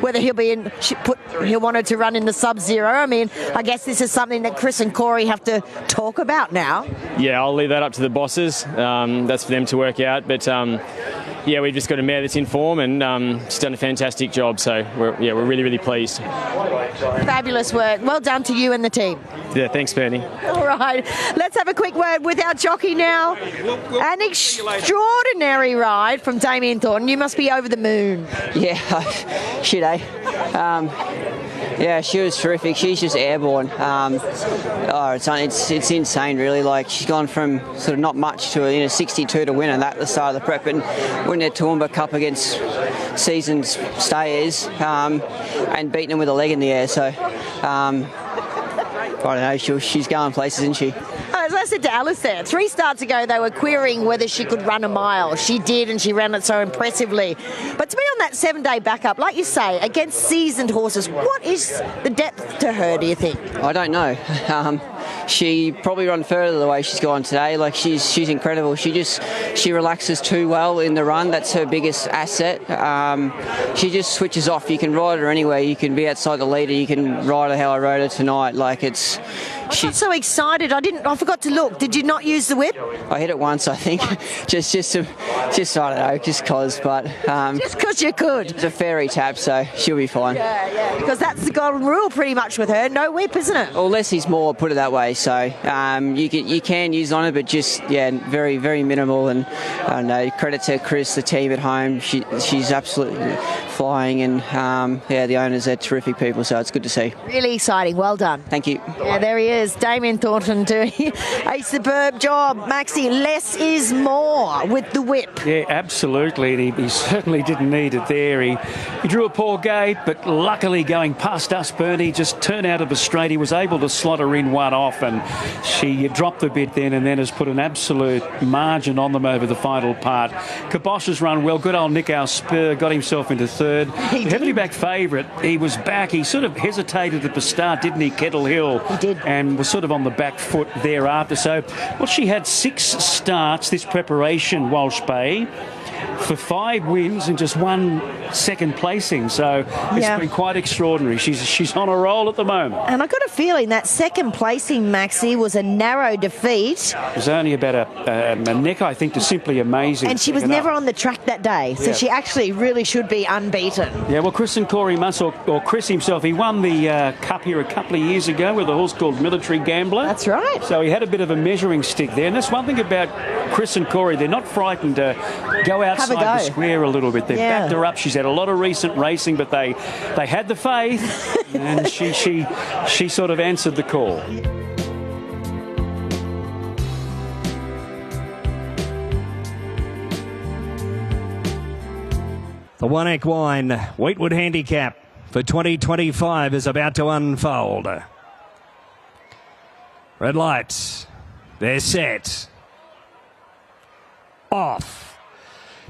whether he'll want her to run in the Sub-Zero. I mean, I guess this is something that Chris and Corey have to talk about now. Yeah, I'll leave that up to the bosses. That's for them to work out. But yeah, we've just got a mare that's in form, and she's done a fantastic job. So we're really, really pleased. Fabulous work. Well done to you and the team. Yeah, thanks, Bernie. All right, let's have a quick word with our jockey now. An extraordinary ride from Damien Thornton. You must be over the moon. Yeah, shit, eh? Yeah, she was terrific. She's just airborne. It's insane, really. Like, she's gone from sort of not much to 62 to win, and that at the start of the prep, and winning their Toowoomba Cup against seasoned stayers, and beating them with a leg in the air. So, I don't know. She's going places, isn't she? As I said to Alice there, 3 starts ago they were querying whether she could run a mile. She did, and she ran it so impressively. But to be on that 7-day backup, like you say, against seasoned horses, what is the depth to her, do you think? I don't know. She probably run further the way she's gone today. Like, she's incredible. She relaxes too well in the run. That's her biggest asset. She just switches off. You can ride her anywhere. You can be outside the leader. You can ride her how I rode her tonight. Like, it's. I got so excited. I forgot to look. Did you not use the whip? I hit it once, I think. just I don't know, just cause. But just because you could. It's a fairy tap, so she'll be fine. Yeah. Because that's the golden rule, pretty much, with her. No whip, isn't it? Well, less is more. Put it that way. So you can use on it, but just very, very minimal. And I don't know. Credit to Chris, the team at home. She's absolutely flying, and the owners are terrific people. So it's good to see. Really exciting. Well done. Thank you. Yeah, there he is. Damien Thornton doing a superb job. Maxie, less is more with the whip. Yeah, absolutely. And he certainly didn't need it there. He drew a poor gate, but luckily going past us, Bernie, just turned out of a straight. He was able to slot her in one off, and she dropped the bit then, and then has put an absolute margin on them over the final part. Kibosh has run well. Good old Nick, our spur, got himself into third. Heavily back favourite. He was back. He sort of hesitated at the start, didn't he, Kettle Hill? He did. And was sort of on the back foot thereafter. So, she had 6 starts this preparation, Walsh Bay, for 5 wins and just 1 second placing. So it's been quite extraordinary. She's on a roll at the moment. And I got a feeling that second placing, Maxie, was a narrow defeat. It was only about a neck, I think, to simply amazing. And she was never on the track that day, so she actually really should be unbeaten. Yeah, well, Chris and Corey Muss, or Chris himself, he won the Cup here a couple of years ago with a horse called Military Gambler. That's right. So he had a bit of a measuring stick there. And that's one thing about Chris and Corey. They're not frightened to go outside the square a little bit. They've backed her up. She's had a lot of recent racing, but they had the faith, and she sort of answered the call. The One Equine Weetwood Handicap for 2025 is about to unfold. Red lights. They're set. Off.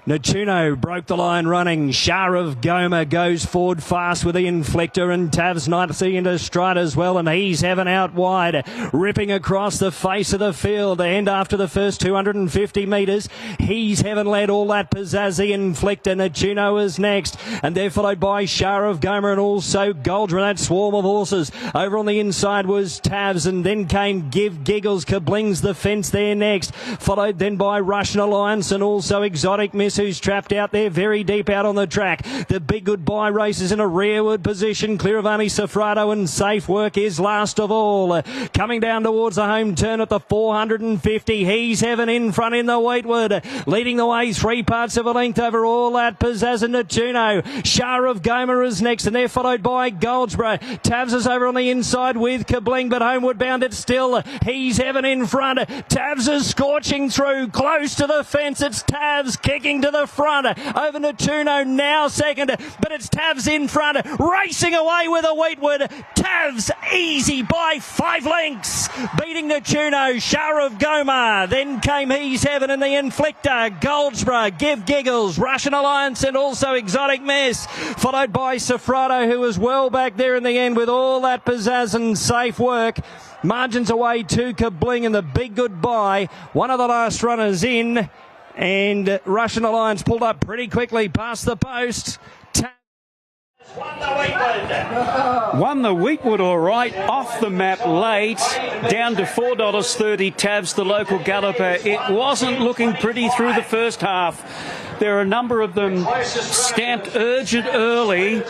Natuno broke the line running. Shah of Goma goes forward fast with the inflector, and Tav's nicely into stride as well, and he's Heaven out wide, ripping across the face of the field. The end after the first 250 metres. He's Heaven led all that pizzazz. The inflector. Natuno is next, and they're followed by Shah of Goma and also Goldra. That swarm of horses. Over on the inside was Tav's, and then came Give Giggles. Kabling's the fence there next, followed then by Russian Alliance and also Exotic Miss, who's trapped out there very deep out on the track. The Big Goodbye race is in a rearward position. Clear of only Sofrado, and Safe Work is last of all. Coming down towards the home turn at the 450. He's Heaven in front in the Weetwood. Leading the way 3 parts of a length over all that pizzazz and Natuno. Shah of Goma is next, and they're followed by Goldsborough. Tavs is over on the inside with Kabling, but homeward bound it's still. He's Heaven in front. Tavs is scorching through close to the fence. It's Tavs kicking to the front. Over Natuno now second, but it's Tavs in front, racing away with a Weetwood. Tavs easy by 5 lengths, beating Natuno. Shah of Goma, then came He's Heaven and the Inflictor, Goldsborough, Give Giggles, Russian Alliance and also Exotic Mess, followed by Sofrado, who was well back there in the end with all that pizzazz and Safe Work. Margins away to Kabling and the Big Goodbye, one of the last runners in. And Russian Alliance pulled up pretty quickly past the post. Won the Weetwood all right, off the map late, down to $4.30. Tavs, the local galloper. It wasn't looking pretty through the first half. There are a number of them stamped urgent early.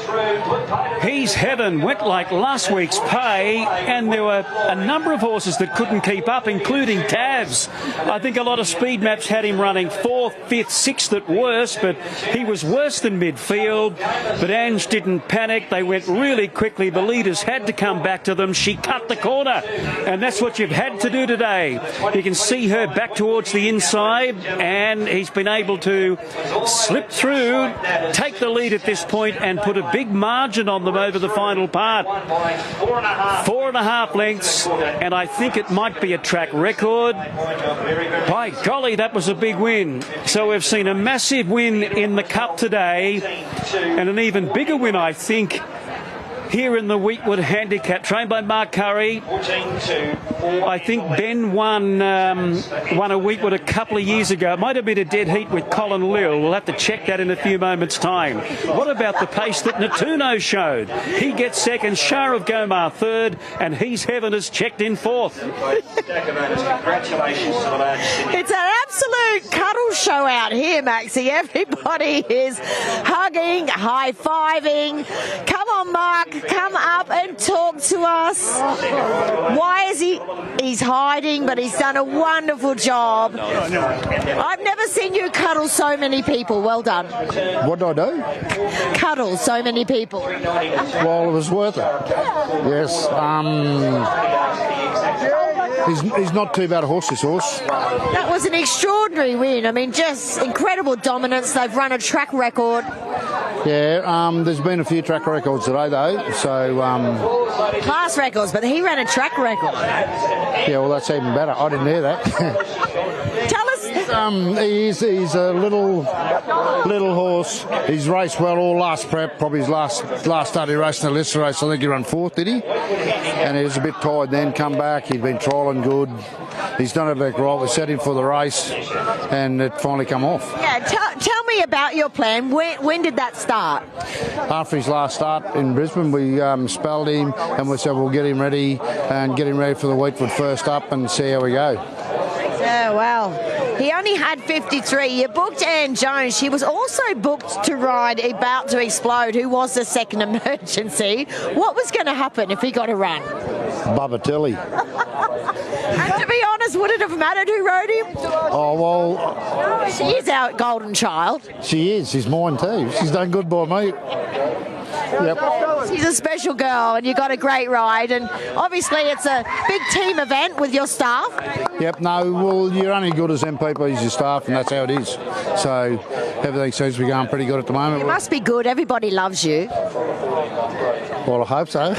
He's Heaven went like last week's pay, and there were a number of horses that couldn't keep up, including Tavs. I think a lot of speed maps had him running 4th, 5th, 6th at worst, but he was worse than midfield. But Ange didn't panic. They went really quickly. The leaders had to come back to them. She cut the corner, and that's what you've had to do today. You can see her back towards the inside, and he's been able to slip through, take the lead at this point, and put a big margin on them over the final part. 4.5 lengths, and I think it might be a track record. By golly, that was a big win. So we've seen a massive win in the Cup today, and an even bigger win, I think, here in the Weetwood Handicap, trained by Mark Curry. I think Ben won a Weetwood a couple of years ago. It might have been a dead heat with Colin Lill. We'll have to check that in a few moments' time. What about the pace that Natuno showed? He gets second, Shah of Gomar third, and He's Heaven has checked in fourth. It's an absolute cuddle show out here, Maxie. Everybody is hugging, high-fiving. Come on, Mark. Come up and talk to us. Why is he's hiding, but he's done a wonderful job. I've never seen you cuddle so many people. Well done. What do I do? Cuddle so many people. Well, it was worth it. Yes. He's not too bad a horse, this horse. That was an extraordinary win. I mean, just incredible dominance. They've run a track record. Yeah, there's been a few track records today, though. So class records, but he ran a track record. Yeah, well, that's even better. I didn't hear that. Tell us. He's a little horse. He's raced well all last prep. Probably his last start he raced in the Lister race. I think he ran 4th, did he? And he was a bit tired then. Come back. He'd been trialling good. He's done everything right. We set him for the race, and it finally come off. Yeah, tell me about your plan. When did that start? After his last start in Brisbane, we spelled him, and we said we'll get him ready for the Weetwood first up and see how we go. Oh, well, he only had 53. You booked Anne Jones. She was also booked to ride About to Explode, who was the second emergency. What was going to happen if he got a run? Bubba Tilly. And to be honest, would it have mattered who rode him? Oh, well... She is our golden child. She is. She's mine too. She's done good by me. Yep. She's a special girl, and you got a great ride, and obviously it's a big team event with your staff. Yep, no, well, you're only good as them people as your staff, and that's how it is. So everything seems to be going pretty good at the moment. It must be good. Everybody loves you. Well, I hope so. You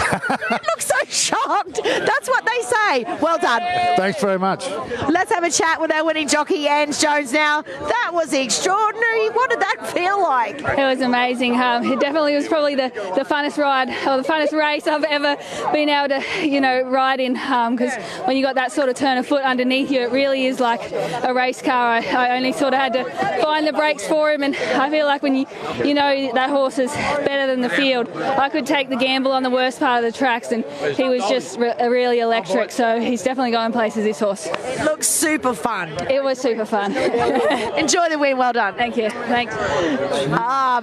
look so shocked. That's what they say. Well done. Thanks very much. Let's have a chat with our winning jockey, Anne Jones, now. That was extraordinary. What did that feel like? It was amazing. It definitely was probably the funnest ride, or the funnest race I've ever been able to, ride in, because when you got that sort of turn of foot underneath you, it really is like a race car. I only sort of had to find the brakes for him, and I feel like when you know that horse is better than the field, I could take the gamble on the worst part of the tracks, and he was just really electric. So he's definitely going places, this horse. It looks super fun. It was super fun. Enjoy the win. Well done. Thank you. Thanks.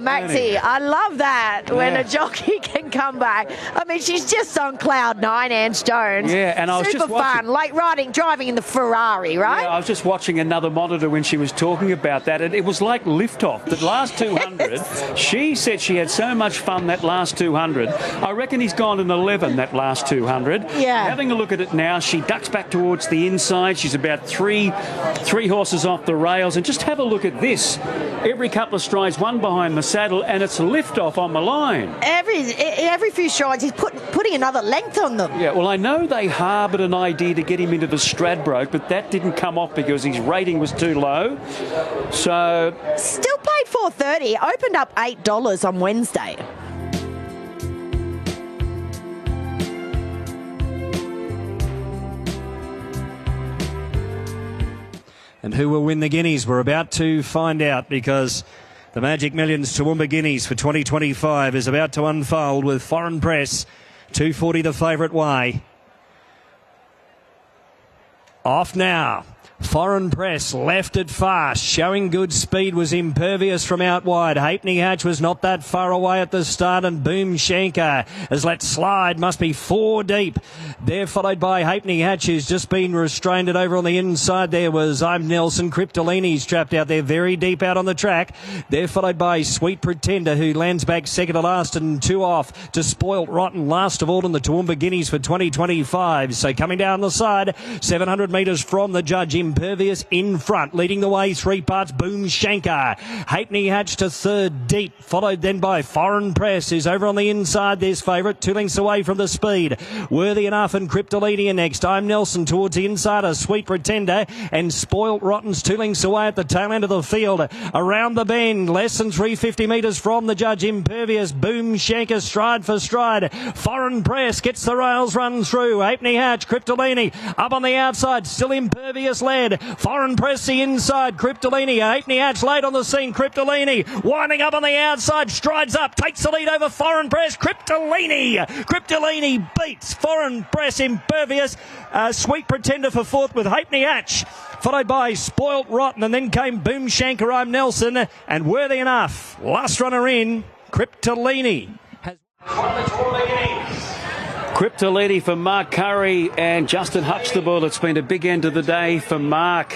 Maxie, I love that when a jockey can come back. I mean, she's just on cloud 9, Anne Jones. Yeah, and I was super just watching, fun, like driving in the Ferrari, right? Yeah, I was just watching another monitor when she was talking about that, and it was like liftoff. That last 200, yes. She said she had so much fun that last 200. I reckon he's gone an 11 that last 200. Yeah. Having a look at it now, she ducks back towards the inside. She's about three horses off the rails, and just have a look at this. Every couple of strides, one behind the saddle, and it's liftoff on the line. Every few strides, he's putting another length on them. Yeah, well, I know they harboured an idea to get him into the Stradbroke, but that didn't come off because his rating was too low. So still paid $4.30. Opened up $8 on Wednesday. And who will win the Guineas? We're about to find out, because the Magic Millions Toowoomba Guineas for 2025 is about to unfold with Foreign Press. 240 the favourite way. Off now. Foreign Press left it fast, showing good speed, was Impervious from out wide. Halfpenny Hatch was not that far away at the start, and Boom Shanker has let slide, must be 4 deep. They're followed by Halfpenny Hatch, who's just been restrained. And over on the inside there was I'm Nelson. Cryptolini's trapped out there very deep out on the track. They're followed by Sweet Pretender, who lands back second to last, and 2 off to Spoilt Rotten, last of all in the Toowoomba Guineas for 2025. So coming down the side, 700 metres from the judge, Impervious in front, leading the way 3 parts, Boom Shanker. Halfpenny Hatch to third deep, followed then by Foreign Press, who's over on the inside. There's favourite, 2 lengths away from the speed. Worthy Enough and Cryptolini next. I'm Nelson towards the inside, a Sweet Pretender, and Spoilt Rotten's 2 lengths away at the tail end of the field. Around the bend, less than 350 metres from the judge, Impervious, Boom Shanker, stride for stride. Foreign Press gets the rails run through. Halfpenny Hatch, Cryptolini up on the outside, still Impervious led. Foreign Press the inside, Cryptolini. Halfpenny Hatch late on the scene, Cryptolini winding up on the outside, strides up, takes the lead over Foreign Press. Cryptolini beats Foreign Press. Impervious, Sweet Pretender for fourth with Halfpenny Hatch, followed by Spoilt Rotten, and then came Boom Shanker, I'm Nelson, and Worthy Enough. Last runner in, Cryptolini has won the Tour. Cryptolini for Mark Curry and Justin Huxtable. It's been a big end of the day for Mark.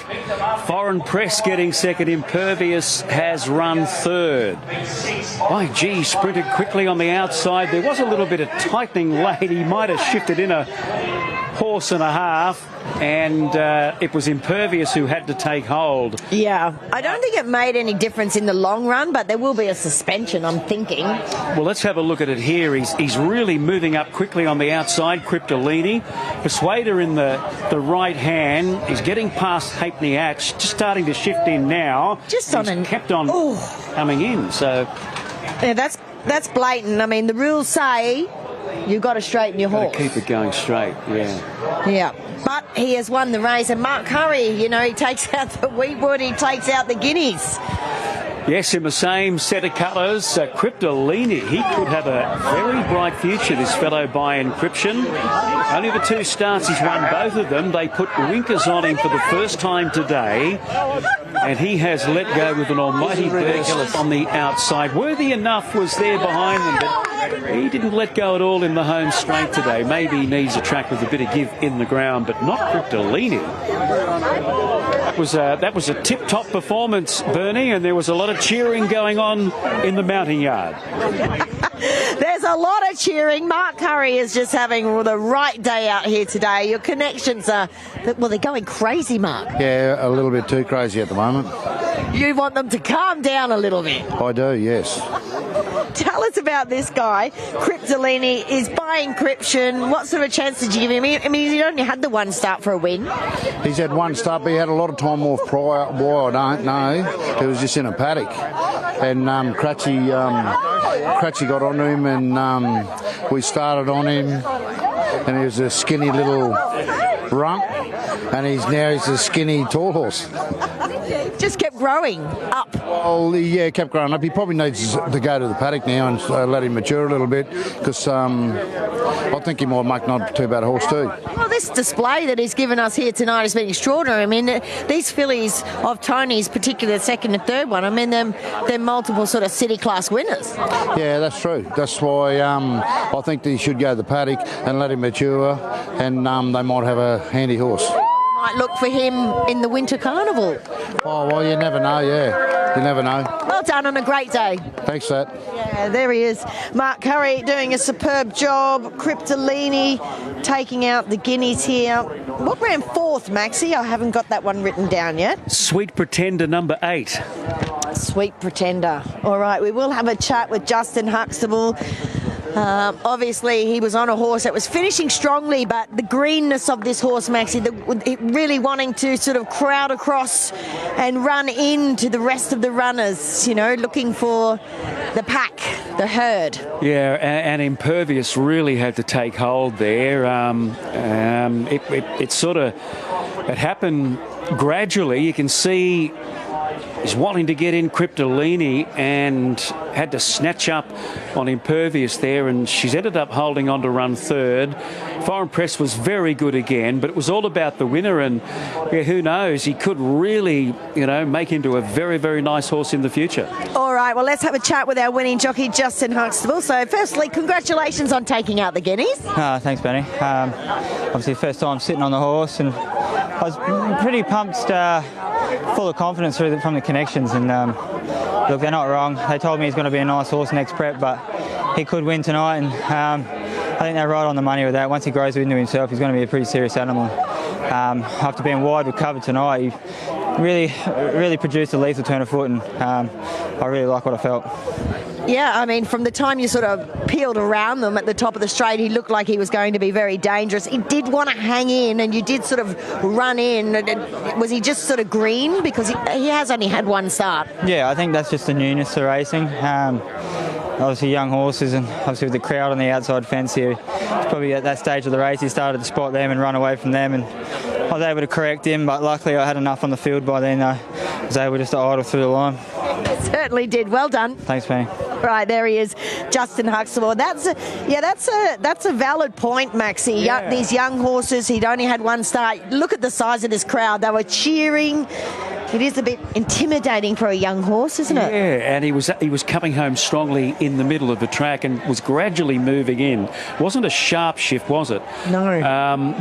Foreign Press getting second. Impervious has run third. YG sprinted quickly on the outside. There was a little bit of tightening late. He might have shifted in a horse and a half, and it was Impervious who had to take hold. Yeah, I don't think it made any difference in the long run, but there will be a suspension, I'm thinking. Well, let's have a look at it here. He's really moving up quickly on the outside, Cryptolini. Persuader in the right hand. He's getting past Halfpenny Hatch, just starting to shift in now. Just on and kept on coming in. So yeah, that's blatant. I mean, the rules say you've got to straighten your horse. Keep it going straight, yeah. Yeah, but he has won the race, and Mark Curry, you know, he takes out the Weetwood, he takes out the Guineas. Yes, in the same set of colours, Cryptolini, he could have a very bright future, this fellow by encryption. Only the 2 starts, he's won both of them. They put winkers on him for the first time today, and he has let go with an almighty burst on the outside. Worthy Enough was there behind them, but he didn't let go at all in the home straight today. Maybe he needs a track with a bit of give in the ground, but not Cryptolini. That was a tip-top performance, Bernie, and there was a lot of cheering going on in the mounting yard. There's a lot of cheering. Mark Curry is just having the right day out here today. Your connections are, well, they're going crazy, Mark. Yeah, a little bit too crazy at the moment. You want them to calm down a little bit. I do, yes. Tell us about this guy. Cryptolini is by encryption. What sort of chance did you give him? I mean, he only had the 1 start for a win. He's had 1 start, but he had a lot of time off prior. Why, I don't know. It was just in a paddock. And Cratchy got onto him, and we started on him, and he was a skinny little rump, and he's a skinny tall horse. Just kept growing up. Well, yeah, kept growing up. He probably needs to go to the paddock now and let him mature a little bit, because I think he might make not too bad a horse too. Well, this display that he's given us here tonight has been extraordinary. I mean, these fillies of Tony's, particularly the second and third one, I mean, they're multiple sort of city class winners. Yeah, that's true. That's why I think they should go to the paddock and let him mature, and they might have a handy horse. Might look for him in the Winter Carnival. Oh, well, you never know, yeah. You never know. Well done on a great day. Thanks for that. Yeah, there he is. Mark Curry doing a superb job. Cryptolini taking out the Guineas here. What ran 4th, Maxie? I haven't got that one written down yet. Sweet Pretender, number 8. Sweet Pretender. All right, we will have a chat with Justin Huxtable. Obviously, he was on a horse that was finishing strongly, but the greenness of this horse, Maxie, really wanting to sort of crowd across and run into the rest of the runners, you know, looking for the pack, the herd. Yeah, and Impervious really had to take hold there. It happened gradually. You can see is wanting to get in Cryptolini and had to snatch up on Impervious there, and she's ended up holding on to run third. Foreign Press was very good again, but it was all about the winner, and who knows, he could really, make into a very, very nice horse in the future. All right, well, let's have a chat with our winning jockey, Justin Huxtable. So, firstly, congratulations on taking out the Guineas. Thanks, Benny. Obviously, first time sitting on the horse, and I was pretty pumped, full of confidence from the connections. And look, they're not wrong. They told me he's going to be a nice horse next prep, but he could win tonight. And I think they're right on the money with that. Once he grows into himself, he's going to be a pretty serious animal. After being wide with cover tonight, he really produced a lethal turn of foot, and I really like what I felt. Yeah, I mean, from the time you sort of peeled around them at the top of the straight, he looked like he was going to be very dangerous. He did want to hang in, and you did sort of run in. Was he just sort of green? Because he has only had one start. Yeah, I think that's just the newness to racing. Obviously young horses, and obviously with the crowd on the outside fence here, probably at that stage of the race he started to spot them and run away from them, and I was able to correct him, but luckily I had enough on the field by then. I was able just to idle through the line. Certainly did. Well done. Thanks, Penny. Right, there he is, Justin Huxtable. That's a valid point, Maxie. Yeah. These young horses, he'd only had one start. Look at the size of this crowd. They were cheering. It is a bit intimidating for a young horse, isn't it? Yeah, and he was coming home strongly in the middle of the track and was gradually moving in. Wasn't a sharp shift, was it? No.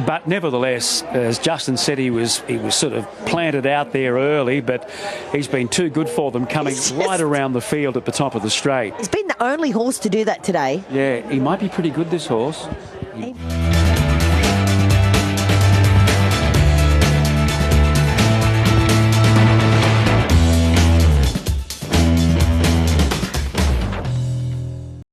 But nevertheless, as Justin said, he was sort of planted out there early, but he's been too good for them, coming right around the field at the top of the straight. He's been the only horse to do that today. Yeah, he might be pretty good, this horse.